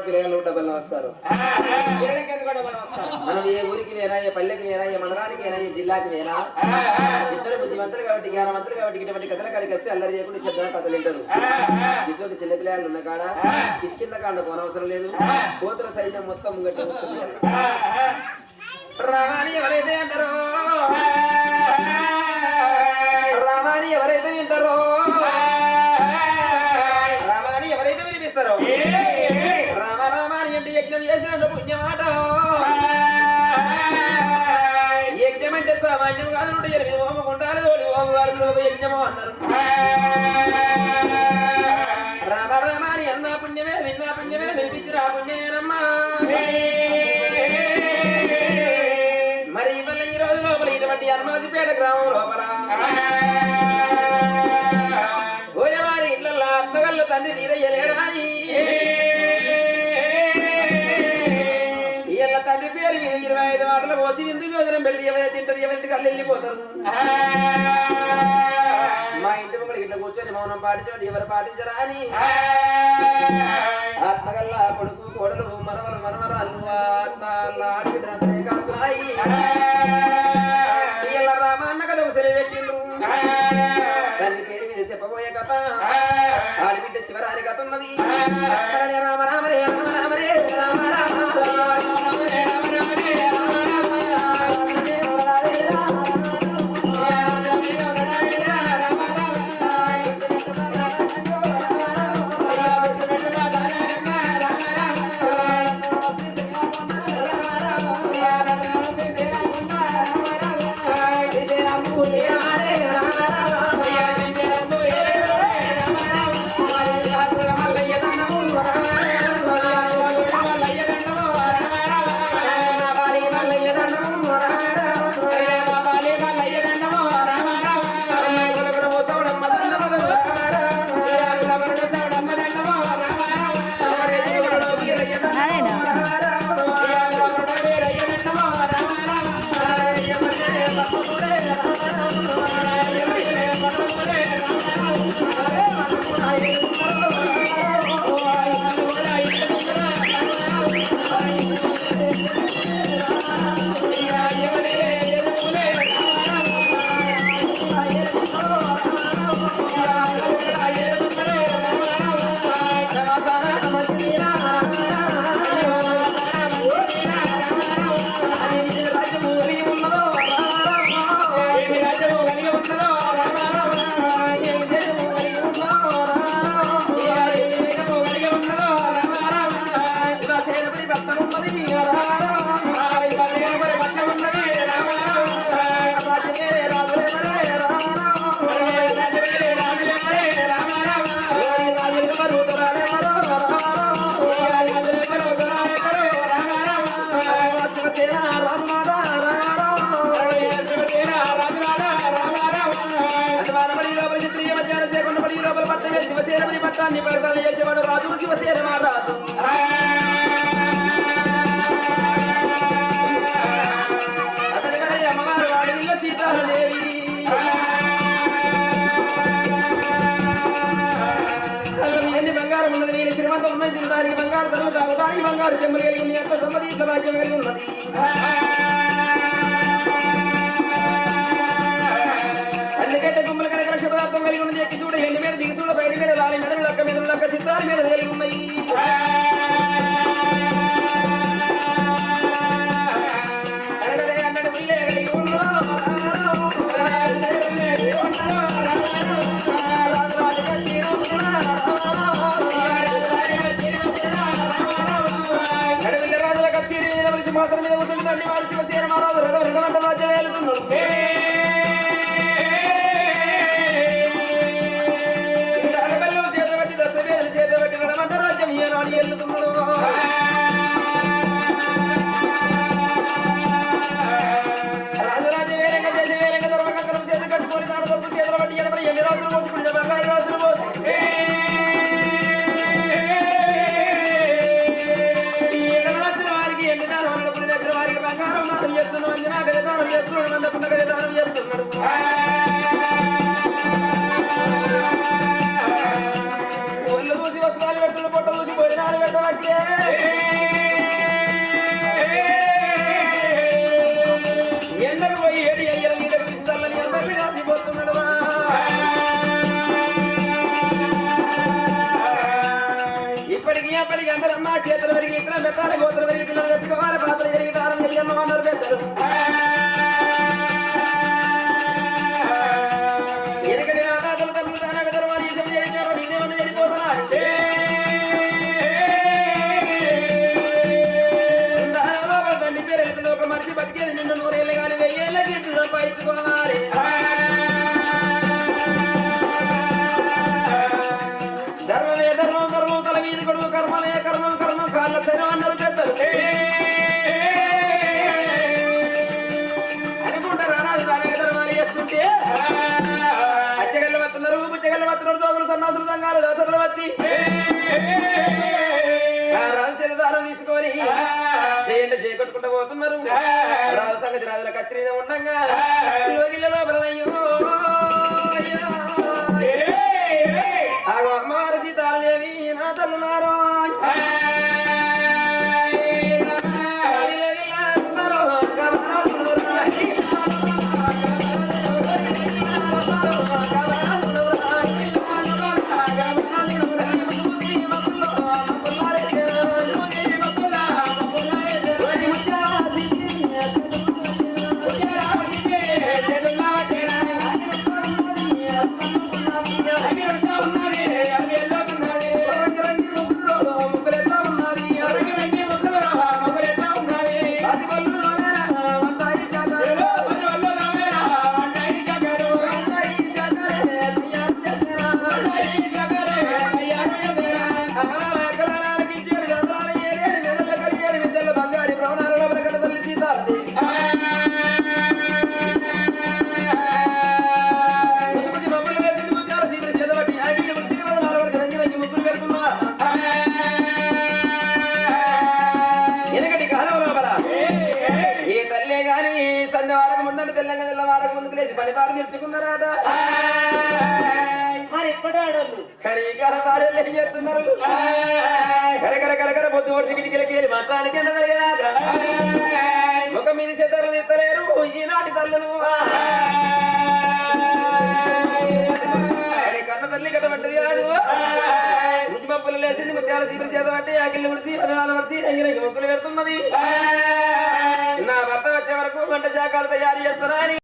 నమస్కారం. మనం ఏ ఊరికి వేనా, ఏ పల్లెకి వేనా, ఏ మండలానికి వేనా, ఏ జిల్లాకి వేనా, ఇద్దరు బుద్ధిమంతులు కాబట్టి జ్ఞానవంతులు కాబట్టి ఇటువంటి కథల కాడికి వచ్చి అల్లరి చేయకుండా శబ్దాలు కథలు వింటారు. ఇటువంటి చిన్నపిల్లలు ఉన్న కాడ కిష్కింద కాండ పోనవసరం లేదు. కోతుల సైన్యం మొత్తం ముంగట్టు వస్తుంది. రామాని ఎవరైతే అంటారో, రామాని ఎవరైతే వింటారో, రామాని ఎవరైతే వినిపిస్తారో, రామ రామాని అంటే యజ్ఞం చేసిన పుణ్యమాట. యజ్ఞం అంటే సామాన్యం కాదు. 108 హోమం ఉండాలి. హోమగారు యజ్ఞము అన్నారు. రామ రామాని అన్నా పుణ్యమే, విన్నా పుణ్యమే, వినిపించిన పుణ్యమేనమ్మా. మరి ఇవాళ ఈ రోజు లోపల ఇటువంటి హనుమాజిపేట గ్రామం లోపల గోయవారి ఇళ్లలో అత్తగల్ల తండ్రి నీరయ్యలేడాని ఇళ్ళ తండ్రి పేరు మీద 25 మాటలు పోసి విందు భోజనం పెళ్లి ఎవరైతే తింటారు, ఎవరింటికి అల్లు వెళ్ళిపోతారు. మా ఇంటి ఒకటి ఇట్లా కూర్చొని మౌనం పాటించండి, ఎవరు పాటించరా అని ఆత్మగల్ల కొడుకు కోడలు మనవలు మనవరాలు ఆడబిడ్డలందరూ కాస్తున్నాయి. ఇలా రామాన్న కథ ఉసిరి పెట్టిండ్రు. దాని పేరు మీద చెప్పబోయే కథ ఆడబిడ్డ శివరాని కథ ఉన్నది. రామ రామ రే రామ రామ రే రామ రామ శివసేనని పట్టాన్ని పరిపాలన చేసేవాడు రాజు శివసేన మహారాజు. అతని అమ్మగారు వాడిలో సీతాదేవి. ఎన్ని బంగారం ఉన్నది, నేను శ్రీమంతం ఉన్నది తినడానికి బంగారు తను తాగడానికి బంగారు చెమ్మలు కలిగి ఉంది. ఎంత సంబంధించిన భాగ్యం కలిగి ఉన్నది. అందుకంటే గుమ్మల కనుక లక్ష పదార్థం కలిగి ఉన్నది. ఎక్కి చూడ ఎండి మీద దిగి చూడ బయట మీద రాలి మెడలు లక్క మీద లక్క చిత్రాల మీద కలిగి ఉన్నాయి. అన్నట్టు పుల్లే కలిగి నడువిల్ల రాజుల కచేరి మీద సింహాసనం మీద ఉంటుంది. తండ్రి వారి శివసేన మహారాజు రథవంట రాజ్యం వెళ్తున్నాడు. రాజరాజ వేరంగా చేసి వేరంగా దొరకడం చేతి కట్టుకొని తాను కొడుకు చేతుల బట్టి ఎనభై 8 రాసులు పోసుకుంటే బంగారు రాసులు పోసి వారికి ఎండిన వారికి బంగారం దానం చేస్తున్నాడు. అంజనా గది దానం చేస్తున్నాడు. నందకున్న గది దానం చేస్తున్నాడు. ఒళ్ళు చూసి వస్త్రాలు పెడుతున్నాడు. పొట్ట చూసి భోజనాలు పెట్టబట్టి పడితే ఎండకు పోయి ఏడి అయ్యల నీడకు తీసుకెళ్ళని అందరినీ రాసిపోతున్నాడు ఇప్పటికి అప్పటికి అందరమ్మా చేతులు వరిగి ఇతర పెట్టాలి గోతులు వరిగి పిల్లలు తెచ్చుకోవాలి పాత్ర జరిగి దారం చెయ్యమ్మ అన్నారు పెద్దలు ఎనకటి నాటాటలు తల్లు తానక ధర్మాలు ఈశం చేయించారు నేనేమన్నా వెళ్ళిపోతున్నారు తండ్రి పేరు వెళ్తుంది ఒక మనిషి బతికేది నిన్ను 100 ఏళ్ళు కానీ 1000 ఏళ్ళ గిట్టు సంపాదించుకోవాలి ధర్మమే ధర్మం ధర్మం తల మీది కొడుకు కర్మమే కర్మం కర్మం కాళ్ళ శరం అన్నారు పెద్దలు అనుకుంటారు అనాథ తానే ధర్మాలు చేస్తుంటే అచ్చగల్ల వస్తున్నారు పుచ్చగల్ల వస్తున్నారు సోదరులు సన్నాసులు సంఘాలు దోసలు వచ్చి రహస్య దానం తీసుకొని చేయండి చేకొట్టుకుంటూ పోతున్నారు రాజు సంగతి రాజుల కచ్చరీగా ఉండగా లోగిళ్ళలో బలమయ్యో అమ్మవారు సీతాదేవి నా తల్లున్నారో పనిపాటు నేర్చుకున్నారాట మరి ఎప్పుడు ఆడోళ్ళు కరీకాల పాడలు ఏం చేస్తున్నారు కరకర కరకర పొద్దు ఒడిసి కిటికీలకి వెళ్ళి మంచానికి ఎండగలిగేదాక ముఖం మీద చెత్తలు ఎత్తలేరు ఈనాటి తల్లులు కన్న తల్లి కట్టబట్టది కాదు ముసి మప్పులు లేచింది ముత్యాల సీపులు చేతబట్టి ఆకిళ్ళు ముడిసి 14 వరిసి ఎంగినకి ముక్కులు పెడుతున్నది నా భర్త వచ్చే వరకు వంట శాఖలు తయారు చేస్తారా అని